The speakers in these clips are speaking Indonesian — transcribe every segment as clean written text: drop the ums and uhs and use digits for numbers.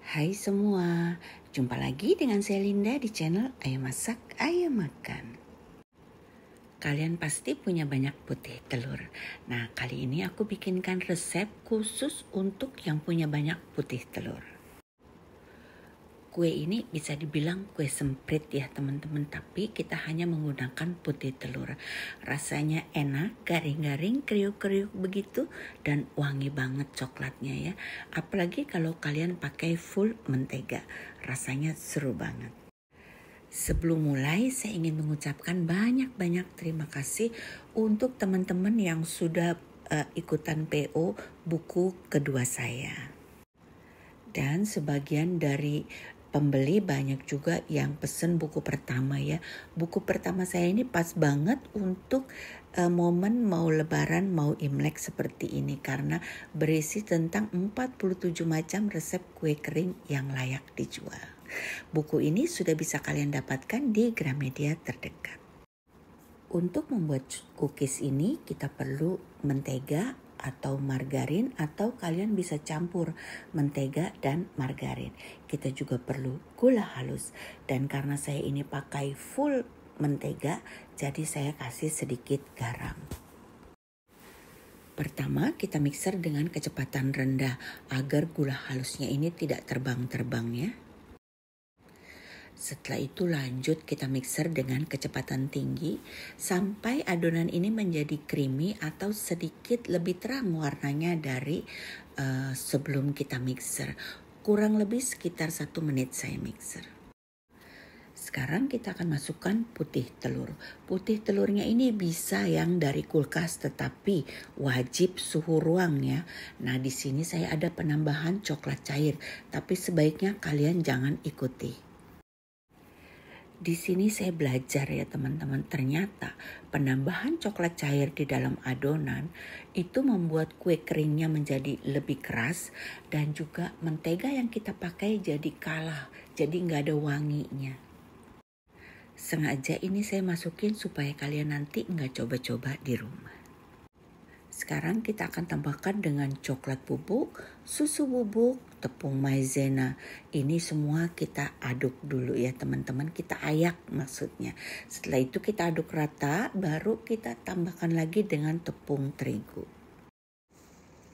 Hai semua, jumpa lagi dengan saya Linda di channel Ayo Masak, Ayo Makan. Kalian pasti punya banyak putih telur. Nah, kali ini aku bikinkan resep khusus untuk yang punya banyak putih telur. Kue ini bisa dibilang kue semprit ya teman-teman, tapi kita hanya menggunakan putih telur. Rasanya enak, garing-garing, kriuk-kriuk begitu, dan wangi banget coklatnya ya. Apalagi kalau kalian pakai full mentega, rasanya seru banget. Sebelum mulai, saya ingin mengucapkan banyak-banyak terima kasih untuk teman-teman yang sudah ikutan PO buku kedua saya. Dan sebagian dari pembeli banyak juga yang pesen buku pertama ya. Buku pertama saya ini pas banget untuk momen mau lebaran, mau Imlek seperti ini. Karena berisi tentang 47 macam resep kue kering yang layak dijual. Buku ini sudah bisa kalian dapatkan di Gramedia terdekat. Untuk membuat cookies ini kita perlu mentega atau margarin, atau kalian bisa campur mentega dan margarin. Kita juga perlu gula halus, dan karena saya ini pakai full mentega, jadi saya kasih sedikit garam. Pertama kita mixer dengan kecepatan rendah agar gula halusnya ini tidak terbang-terbang ya. Setelah itu lanjut kita mixer dengan kecepatan tinggi sampai adonan ini menjadi creamy atau sedikit lebih terang warnanya dari sebelum kita mixer. Kurang lebih sekitar 1 menit saya mixer. Sekarang kita akan masukkan putih telur. Putih telurnya ini bisa yang dari kulkas tetapi wajib suhu ruang ya. Nah, di sini saya ada penambahan coklat cair, tapi sebaiknya kalian jangan ikuti. Di sini saya belajar ya teman-teman, ternyata penambahan coklat cair di dalam adonan itu membuat kue keringnya menjadi lebih keras, dan juga mentega yang kita pakai jadi kalah, jadi nggak ada wanginya. Sengaja ini saya masukin supaya kalian nanti nggak coba-coba di rumah. Sekarang kita akan tambahkan dengan coklat bubuk, susu bubuk, tepung maizena. Ini semua kita aduk dulu ya teman-teman, kita ayak maksudnya. Setelah itu kita aduk rata, baru kita tambahkan lagi dengan tepung terigu.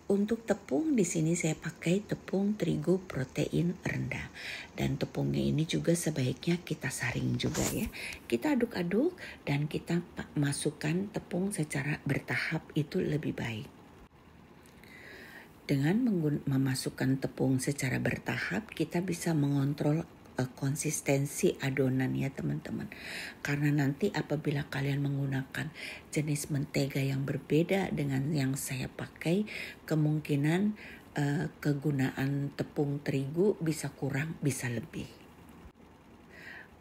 Untuk tepung di sini saya pakai tepung terigu protein rendah, dan tepungnya ini juga sebaiknya kita saring juga ya. Kita aduk-aduk dan kita masukkan tepung secara bertahap, itu lebih baik. Dengan memasukkan tepung secara bertahap, kita bisa mengontrol konsistensi adonan ya teman-teman. Karena nanti apabila kalian menggunakan jenis mentega yang berbeda dengan yang saya pakai, kemungkinan kegunaan tepung terigu bisa kurang, bisa lebih.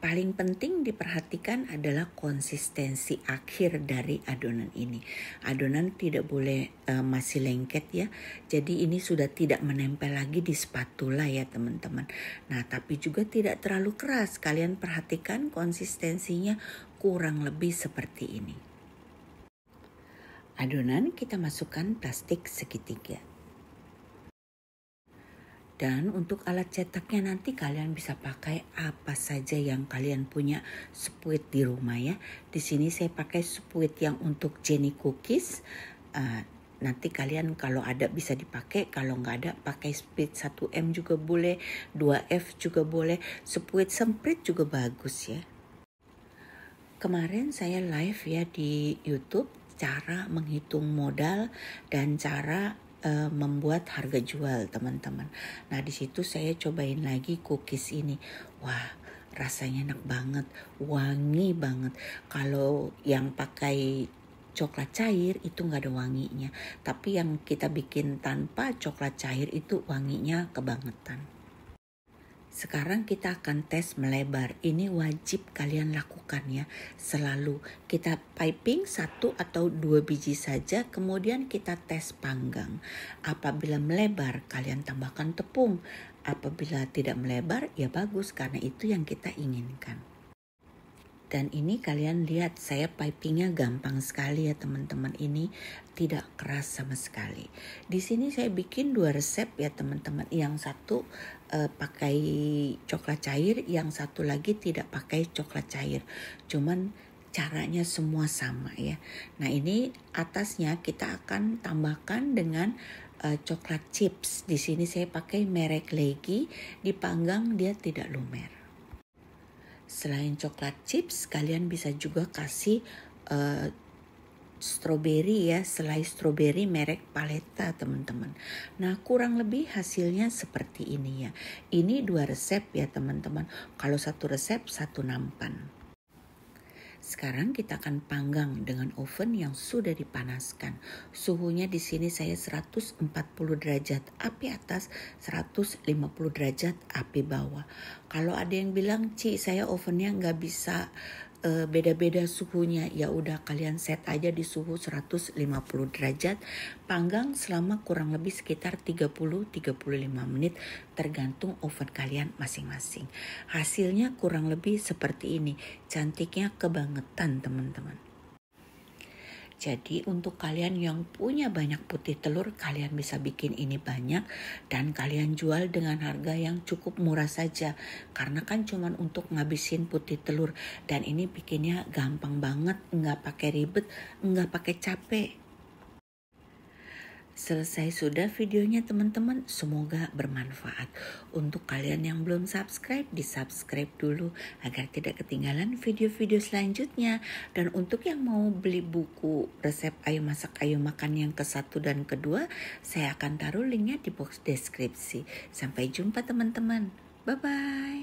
Paling penting diperhatikan adalah konsistensi akhir dari adonan ini. Adonan tidak boleh masih lengket ya. Jadi ini sudah tidak menempel lagi di spatula ya teman-teman. Nah, tapi juga tidak terlalu keras. Kalian perhatikan konsistensinya kurang lebih seperti ini. Adonan kita masukkan plastik segitiga. Dan untuk alat cetaknya nanti kalian bisa pakai apa saja yang kalian punya spuit di rumah ya. Di sini saya pakai spuit yang untuk Jenny cookies. Nanti kalian kalau ada bisa dipakai, kalau nggak ada pakai spuit 1M juga boleh, 2F juga boleh, spuit semprit juga bagus ya. Kemarin saya live ya di YouTube cara menghitung modal dan cara membuat harga jual teman-teman. Nah, di situ saya cobain lagi cookies ini. Wah, rasanya enak banget, wangi banget. Kalau yang pakai coklat cair itu nggak ada wanginya, tapi yang kita bikin tanpa coklat cair itu wanginya kebangetan. Sekarang kita akan tes melebar. Ini wajib kalian lakukan ya. Selalu kita piping 1 atau 2 biji saja, kemudian kita tes panggang. Apabila melebar, kalian tambahkan tepung. Apabila tidak melebar, ya bagus karena itu yang kita inginkan. Dan ini kalian lihat saya pipingnya gampang sekali ya teman-teman, ini tidak keras sama sekali. Di sini saya bikin 2 resep ya teman-teman. Yang satu pakai coklat cair, yang satu lagi tidak pakai coklat cair. Cuman caranya semua sama ya. Nah ini atasnya kita akan tambahkan dengan coklat chips. Di sini saya pakai merek Legi, dipanggang dia tidak lumer. Selain coklat chips, kalian bisa juga kasih strawberry ya, selai strawberry merek Paleta teman-teman. Nah kurang lebih hasilnya seperti ini ya. Ini 2 resep ya teman-teman. Kalau satu resep satu nampan. Sekarang kita akan panggang dengan oven yang sudah dipanaskan. Suhunya di sini saya 140 derajat api atas, 150 derajat api bawah. Kalau ada yang bilang, "Ci, saya ovennya nggak bisa beda-beda suhunya," ya udah kalian set aja di suhu 150 derajat, panggang selama kurang lebih sekitar 30-35 menit tergantung oven kalian masing-masing. Hasilnya kurang lebih seperti ini, cantiknya kebangetan teman-teman. Jadi untuk kalian yang punya banyak putih telur, kalian bisa bikin ini banyak dan kalian jual dengan harga yang cukup murah saja. Karena kan cuman untuk ngabisin putih telur dan ini bikinnya gampang banget, nggak pakai ribet, nggak pakai capek. Selesai sudah videonya teman-teman, semoga bermanfaat. Untuk kalian yang belum subscribe, di-subscribe dulu agar tidak ketinggalan video-video selanjutnya. Dan untuk yang mau beli buku resep Ayo Masak Ayo Makan yang ke-1 dan ke-2, saya akan taruh linknya di box deskripsi. Sampai jumpa teman-teman, bye-bye.